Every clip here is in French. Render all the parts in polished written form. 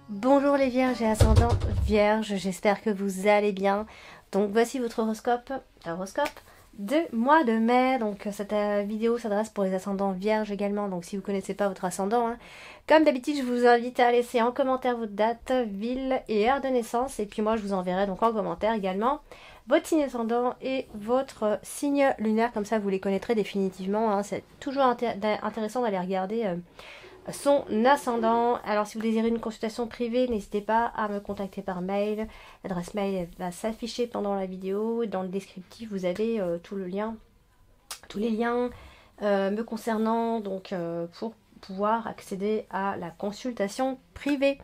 Bonjour les vierges et ascendants vierges, j'espère que vous allez bien. Donc voici votre horoscope de mois de mai. Donc cette vidéo s'adresse pour les ascendants vierges également, donc si vous ne connaissez pas votre ascendant, comme d'habitude je vous invite à laisser en commentaire votre date, ville et heure de naissance. Et puis moi je vous enverrai donc en commentaire également votre signe ascendant et votre signe lunaire, comme ça vous les connaîtrez définitivement. C'est toujours intéressant d'aller regarder son ascendant. Alors si vous désirez une consultation privée, n'hésitez pas à me contacter par mail. L'adresse mail va s'afficher pendant la vidéo. Dans le descriptif, vous avez tous les liens me concernant, donc pour pouvoir accéder à la consultation privée.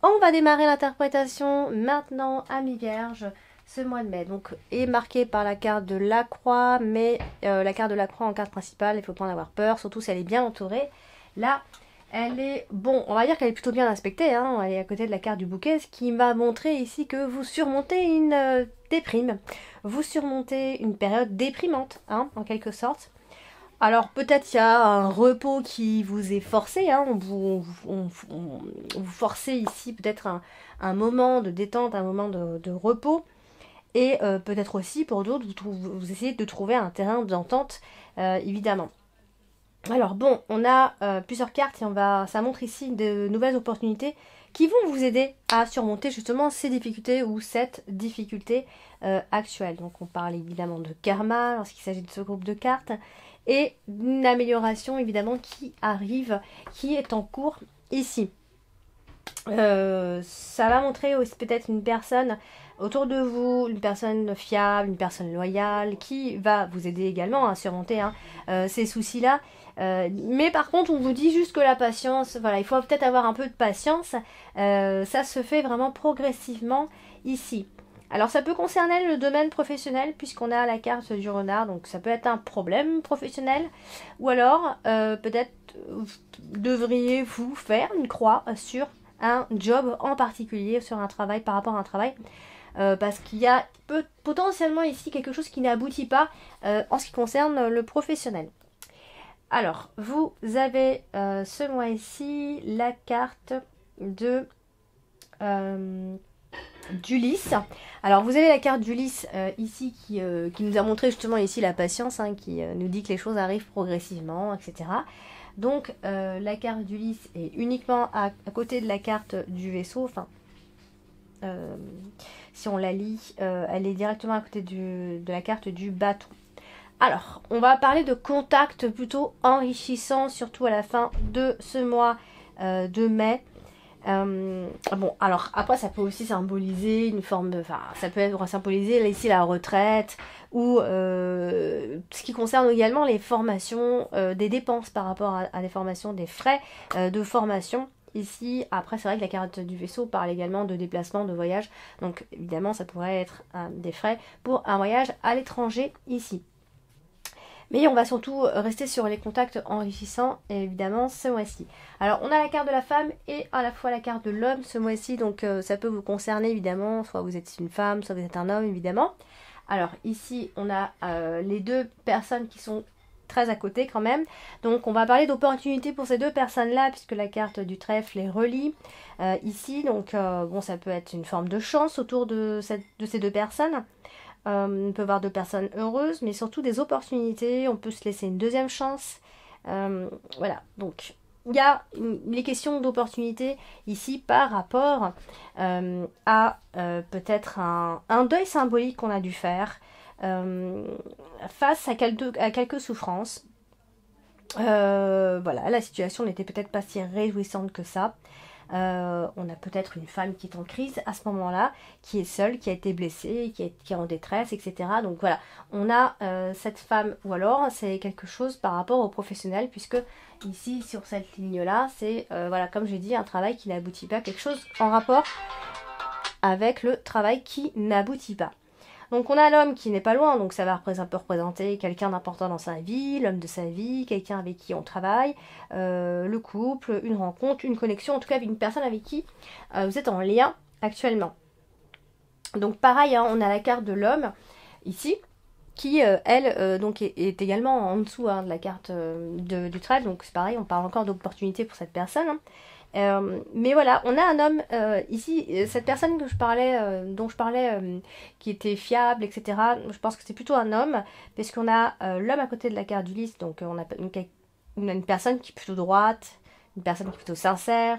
On va démarrer l'interprétation maintenant, amis vierges. Ce mois de mai donc est marqué par la carte de la croix, mais la carte de la croix en carte principale, il ne faut pas en avoir peur, surtout si elle est bien entourée. Là, elle est, bon, on va dire qu'elle est plutôt bien inspectée, elle est à côté de la carte du bouquet, ce qui m'a montré ici que vous surmontez une déprime. Vous surmontez une période déprimante, en quelque sorte. Alors peut-être il y a un repos qui vous est forcé, vous forcez ici peut-être un moment de détente, un moment de repos. Et peut-être aussi pour d'autres, vous essayez de trouver un terrain d'entente, évidemment. Alors bon, on a plusieurs cartes et ça montre ici de nouvelles opportunités qui vont vous aider à surmonter justement ces difficultés ou cette difficulté actuelle. Donc on parle évidemment de karma lorsqu'il s'agit de ce groupe de cartes et d'une amélioration évidemment qui arrive, qui est en cours ici. Ça va montrer aussi peut-être une personne autour de vous, une personne fiable, une personne loyale qui va vous aider également à surmonter ces soucis-là. Mais par contre, on vous dit juste que la patience, voilà, il faut peut-être avoir un peu de patience. Ça se fait vraiment progressivement ici. Alors ça peut concerner le domaine professionnel puisqu'on a la carte du renard, donc ça peut être un problème professionnel. Ou alors peut-être devriez-vous faire une croix sur un job en particulier, sur un travail, par rapport à un travail, parce qu'il y a potentiellement ici quelque chose qui n'aboutit pas en ce qui concerne le professionnel. Alors, vous avez ce mois-ci la carte de d'Ulysse. Alors, vous avez la carte d'Ulysse ici qui nous a montré justement ici la patience, qui nous dit que les choses arrivent progressivement, etc. Donc la carte d'Ulysse est uniquement à côté de la carte du vaisseau. Si on la lit, elle est directement à côté de la carte du bateau. Alors, on va parler de contacts plutôt enrichissants, surtout à la fin de ce mois de mai. Bon, alors après ça peut aussi symboliser une forme de, ça peut être symboliser là, ici la retraite ou ce qui concerne également les formations, des dépenses par rapport à des formations, des frais de formation. Ici, après c'est vrai que la carte du vaisseau parle également de déplacement, de voyage, donc évidemment ça pourrait être des frais pour un voyage à l'étranger ici. Mais on va surtout rester sur les contacts enrichissants, évidemment, ce mois-ci. Alors, on a la carte de la femme et à la fois la carte de l'homme ce mois-ci. Donc, ça peut vous concerner, évidemment. Soit vous êtes une femme, soit vous êtes un homme, évidemment. Alors, ici, on a les deux personnes qui sont très à côté quand même. Donc, on va parler d'opportunités pour ces deux personnes-là, puisque la carte du trèfle les relie ici. Donc, bon, ça peut être une forme de chance autour de ces deux personnes. On peut avoir deux personnes heureuses, mais surtout des opportunités. On peut se laisser une deuxième chance. Voilà, donc il y a les questions d'opportunités ici par rapport à peut-être un deuil symbolique qu'on a dû faire face à quelques souffrances. Voilà, la situation n'était peut-être pas si réjouissante que ça. On a peut-être une femme qui est en crise à ce moment-là, qui est seule, qui a été blessée, qui est en détresse, etc. Donc voilà, on a cette femme, ou alors c'est quelque chose par rapport au professionnel, puisque ici, sur cette ligne-là, c'est, voilà, comme j'ai dit, un travail qui n'aboutit pas, quelque chose en rapport avec le travail qui n'aboutit pas. Donc on a l'homme qui n'est pas loin, donc ça va représenter quelqu'un d'important dans sa vie, l'homme de sa vie, quelqu'un avec qui on travaille, le couple, une rencontre, une connexion, en tout cas avec une personne avec qui vous êtes en lien actuellement. Donc pareil, on a la carte de l'homme ici, qui elle donc est également en dessous de la carte du trèfle, donc c'est pareil, on parle encore d'opportunité pour cette personne. Mais voilà, on a un homme ici, cette personne que je parlais, dont je parlais, qui était fiable, etc. Je pense que c'est plutôt un homme, puisqu'on a l'homme à côté de la carte du lys, donc on a une personne qui est plutôt droite, une personne qui est plutôt sincère.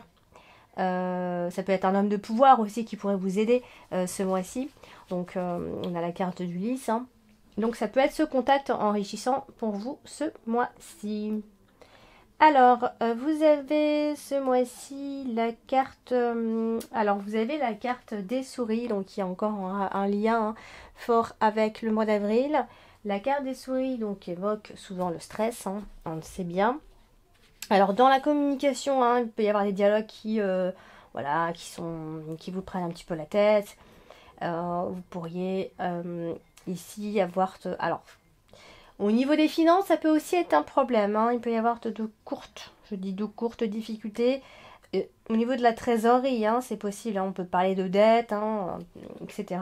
Ça peut être un homme de pouvoir aussi qui pourrait vous aider ce mois-ci. Donc on a la carte du lys. Hein. Donc ça peut être ce contact enrichissant pour vous ce mois-ci. Alors, vous avez ce mois-ci la carte... alors, vous avez la carte des souris, donc il y a encore un lien hein, fort avec le mois d'avril. La carte des souris, donc, évoque souvent le stress, hein, on le sait bien. Alors, dans la communication, hein, il peut y avoir des dialogues voilà, qui vous prennent un petit peu la tête. Vous pourriez ici avoir... Alors, au niveau des finances, ça peut aussi être un problème. Hein. Il peut y avoir de courtes difficultés. Au niveau de la trésorerie, hein, c'est possible. Hein. On peut parler de dettes, hein, etc.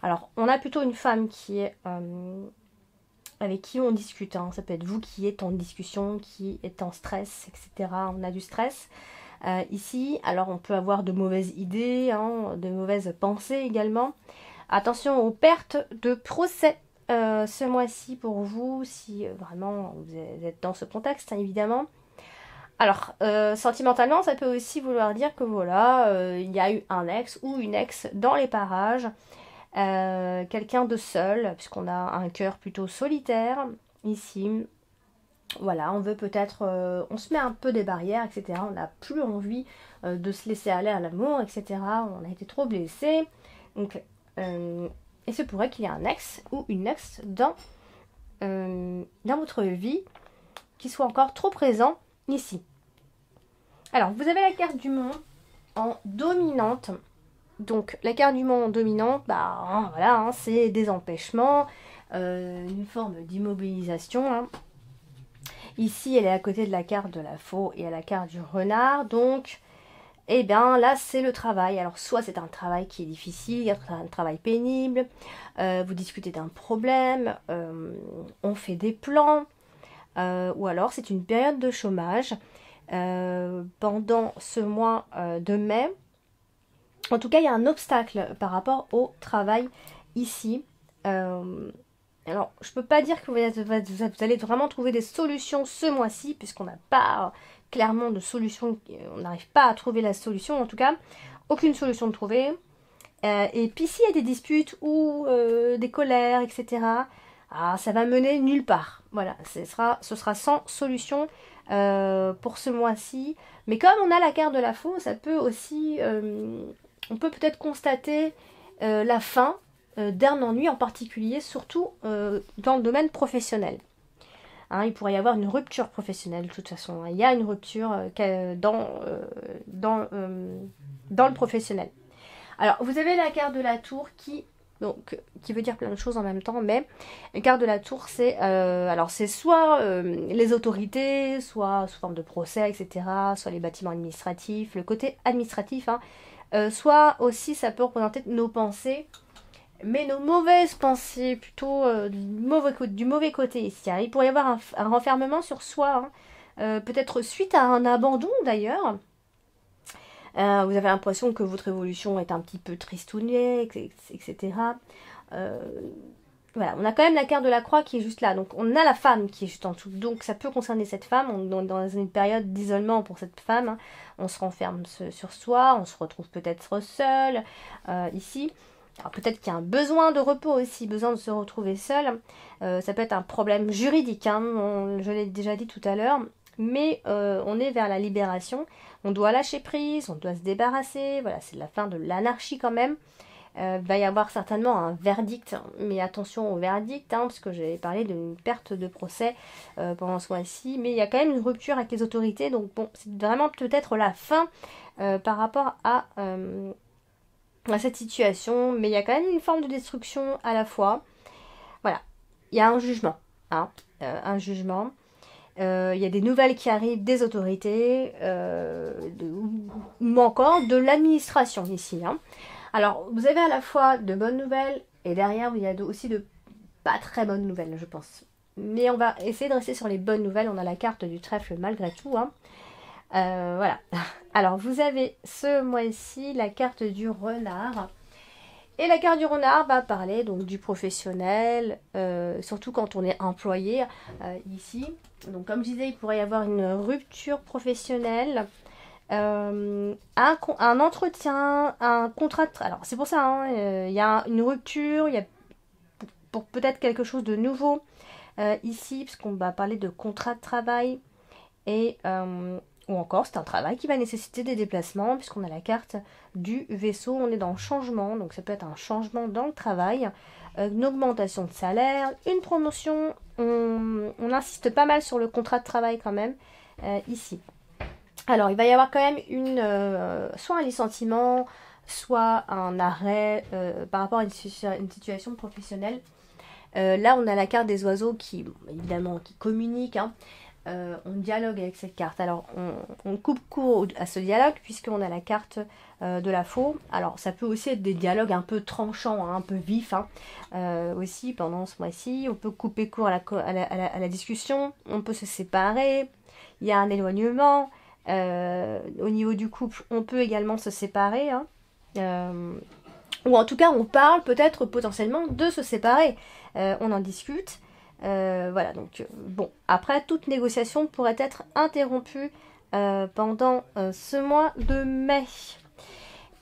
Alors, on a plutôt une femme qui est avec qui on discute. Hein. Ça peut être vous qui êtes en discussion, qui êtes en stress, etc. On a du stress. Ici, alors on peut avoir de mauvaises idées, hein, de mauvaises pensées également. Attention aux pertes de procès. Ce mois-ci pour vous, si vraiment vous êtes dans ce contexte, hein, évidemment. Alors, sentimentalement, ça peut aussi vouloir dire que voilà, il y a eu un ex ou une ex dans les parages, quelqu'un de seul, puisqu'on a un cœur plutôt solitaire ici. Voilà, on veut peut-être, on se met un peu des barrières, etc. On n'a plus envie de se laisser aller à l'amour, etc. On a été trop blessé. Donc, il se pourrait qu'il y ait un ex ou une ex dans votre vie qui soit encore trop présent ici. Alors, vous avez la carte du monde en dominante. Donc, la carte du monde en dominante, bah voilà, hein, c'est des empêchements, une forme d'immobilisation. Hein. Ici, elle est à côté de la carte de la faux et à la carte du renard. Donc, eh bien là c'est le travail. Alors soit c'est un travail qui est difficile, un travail pénible, vous discutez d'un problème, on fait des plans, ou alors c'est une période de chômage pendant ce mois de mai. En tout cas il y a un obstacle par rapport au travail ici. Alors je peux pas dire que vous allez vraiment trouver des solutions ce mois-ci puisqu'on n'a pas clairement de solution, on n'arrive pas à trouver la solution, en tout cas, aucune solution de trouver. Et puis s'il y a des disputes ou des colères, etc., ça va mener nulle part. Voilà, ce sera sans solution pour ce mois-ci. Mais comme on a la carte de la faux, ça peut aussi, on peut peut-être constater la fin d'un ennui en particulier, surtout dans le domaine professionnel. Hein, il pourrait y avoir une rupture professionnelle de toute façon. Il y a une rupture dans le professionnel. Alors, vous avez la carte de la tour qui veut dire plein de choses en même temps, mais la carte de la tour, c'est soit les autorités, soit sous forme de procès, etc., soit les bâtiments administratifs, le côté administratif, hein, soit aussi ça peut représenter nos pensées, mais nos mauvaises pensées, plutôt du mauvais côté ici. Hein. Il pourrait y avoir un renfermement sur soi, hein. Peut-être suite à un abandon d'ailleurs. Vous avez l'impression que votre évolution est un petit peu tristounée, etc. Voilà, on a quand même la carte de la croix qui est juste là. Donc on a la femme qui est juste en dessous. Donc ça peut concerner cette femme. On est dans une période d'isolement pour cette femme. Hein. On se renferme sur soi, on se retrouve peut-être seul ici. Alors peut-être qu'il y a un besoin de repos aussi, besoin de se retrouver seul. Ça peut être un problème juridique, hein, je l'ai déjà dit tout à l'heure. Mais on est vers la libération. On doit lâcher prise, on doit se débarrasser. Voilà, c'est la fin de l'anarchie quand même. Va y avoir certainement un verdict, mais attention au verdict, hein, parce que j'avais parlé d'une perte de procès pendant ce mois-ci, mais il y a quand même une rupture avec les autorités, donc bon, c'est vraiment peut-être la fin par rapport à cette situation, mais il y a quand même une forme de destruction à la fois. Voilà, il y a un jugement, hein, un jugement. Il y a des nouvelles qui arrivent des autorités, ou encore de l'administration ici, hein. Alors, vous avez à la fois de bonnes nouvelles, et derrière, il y a aussi de pas très bonnes nouvelles, je pense. Mais on va essayer de rester sur les bonnes nouvelles. On a la carte du trèfle malgré tout. Hein. Voilà. Alors, vous avez ce mois-ci la carte du renard. Et la carte du renard va parler donc du professionnel, surtout quand on est employé ici. Donc, comme je disais, il pourrait y avoir une rupture professionnelle. Un entretien, un contrat de alors c'est pour ça, hein, il y a une rupture, il y a pour peut-être quelque chose de nouveau ici, puisqu'on va parler de contrat de travail, et ou encore c'est un travail qui va nécessiter des déplacements, puisqu'on a la carte du vaisseau, on est dans le changement, donc ça peut être un changement dans le travail, une augmentation de salaire, une promotion, on insiste pas mal sur le contrat de travail quand même ici. Alors, il va y avoir quand même soit un licenciement, soit un arrêt par rapport à une situation professionnelle. Là, on a la carte des oiseaux qui, évidemment, qui communique. Hein. On dialogue avec cette carte. Alors, on coupe court à ce dialogue puisqu'on a la carte de la faux. Alors, ça peut aussi être des dialogues un peu tranchants, hein, un peu vifs. Hein. Aussi, pendant ce mois-ci, on peut couper court à la discussion. On peut se séparer. Il y a un éloignement. Au niveau du couple, on peut également se séparer, hein. Ou en tout cas, on parle peut-être potentiellement de se séparer. On en discute. Voilà, donc bon. Après, toute négociation pourrait être interrompue pendant ce mois de mai.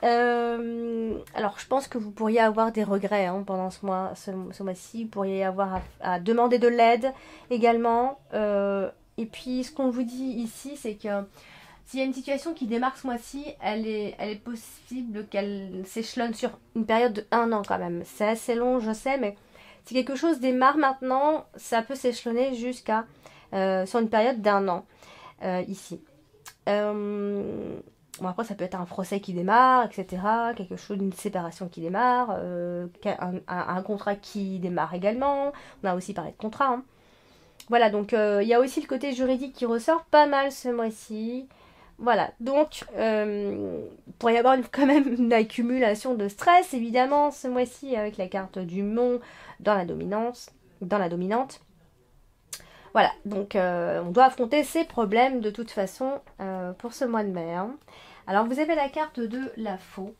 Alors, je pense que vous pourriez avoir des regrets hein, pendant ce mois-ci. Vous pourriez avoir à demander de l'aide également. Et puis, ce qu'on vous dit ici, c'est que s'il y a une situation qui démarre ce mois-ci, elle est possible qu'elle s'échelonne sur une période de 1 an quand même. C'est assez long, je sais, mais si quelque chose démarre maintenant, ça peut s'échelonner jusqu'à sur une période d'1 an ici. Bon, après, ça peut être un procès qui démarre, etc. Quelque chose, une séparation qui démarre, un contrat qui démarre également. On a aussi parlé de contrat. Hein. Voilà, donc il y a aussi le côté juridique qui ressort pas mal ce mois-ci. Voilà, donc il pourrait y avoir quand même une accumulation de stress, évidemment, ce mois-ci, avec la carte du mont dans la dominante. Voilà, donc on doit affronter ces problèmes de toute façon pour ce mois de mai. Hein. Alors vous avez la carte de la faux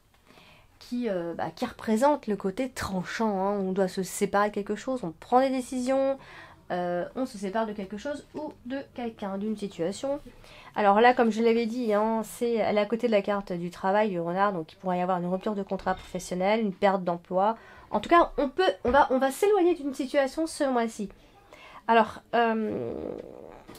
qui représente le côté tranchant. Hein. On doit se séparer de quelque chose, on prend des décisions, on se sépare de quelque chose ou de quelqu'un, d'une situation. Alors là, comme je l'avais dit, hein, elle est à côté de la carte du travail du renard, donc il pourrait y avoir une rupture de contrat professionnel, une perte d'emploi. En tout cas, on va s'éloigner d'une situation ce mois-ci. Alors,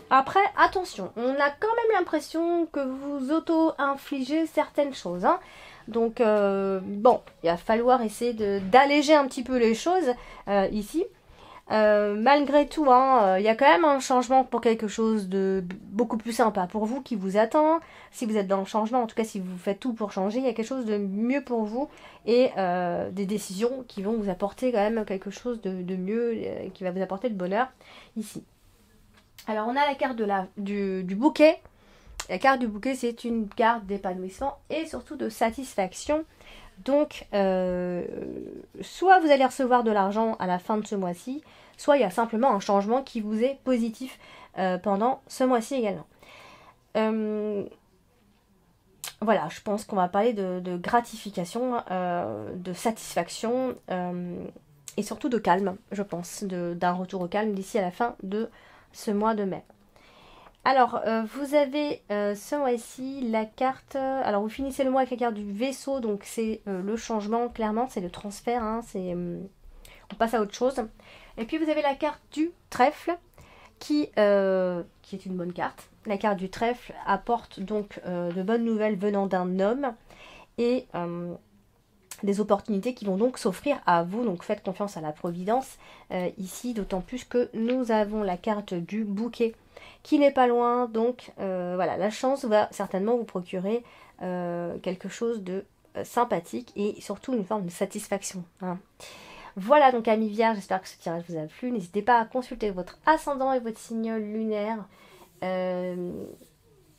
après, attention, on a quand même l'impression que vous auto-infligez certaines choses. Hein. Donc, bon, il va falloir essayer d'alléger un petit peu les choses ici. Malgré tout, hein, y a quand même un changement pour quelque chose de beaucoup plus sympa pour vous qui vous attend. Si vous êtes dans le changement, en tout cas si vous faites tout pour changer, il y a quelque chose de mieux pour vous et des décisions qui vont vous apporter quand même quelque chose de mieux, qui va vous apporter le bonheur ici. Alors on a la carte du bouquet. La carte du bouquet, c'est une carte d'épanouissement et surtout de satisfaction. Donc, soit vous allez recevoir de l'argent à la fin de ce mois-ci, soit il y a simplement un changement qui vous est positif pendant ce mois-ci également. Voilà, je pense qu'on va parler de gratification, de satisfaction et surtout de calme, je pense, d'un retour au calme d'ici à la fin de ce mois de mai. Alors, vous avez ce mois-ci la carte... alors, vous finissez le mois avec la carte du vaisseau, donc c'est le changement, clairement, c'est le transfert, hein, on passe à autre chose. Et puis, vous avez la carte du trèfle, qui est une bonne carte. La carte du trèfle apporte donc de bonnes nouvelles venant d'un homme et des opportunités qui vont donc s'offrir à vous. Donc, faites confiance à la providence ici, d'autant plus que nous avons la carte du bouquet, qui n'est pas loin, donc voilà, la chance va certainement vous procurer quelque chose de sympathique et surtout une forme de satisfaction. Hein. Voilà donc amis vierges, j'espère que ce tirage vous a plu. N'hésitez pas à consulter votre ascendant et votre signe lunaire.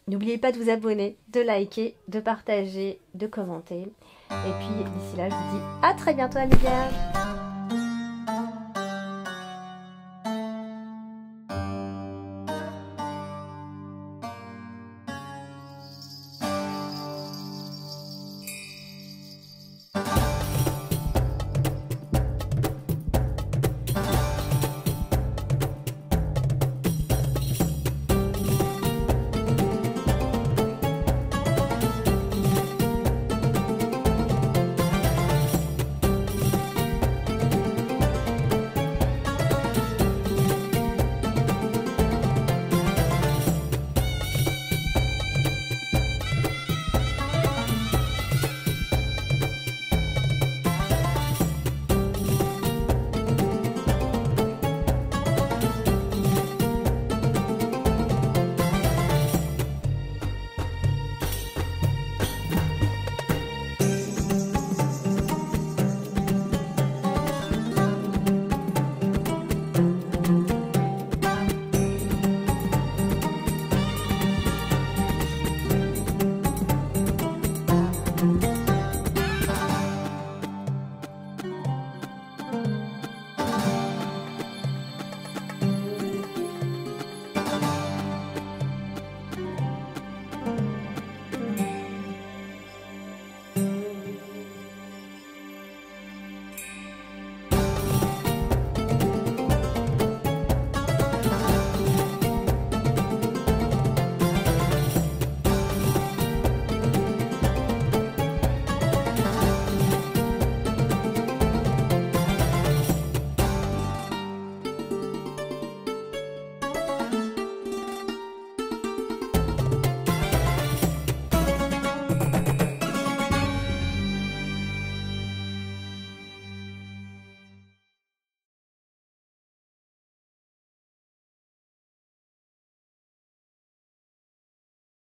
N'oubliez pas de vous abonner, de liker, de partager, de commenter. Et puis d'ici là, je vous dis à très bientôt amis vierges.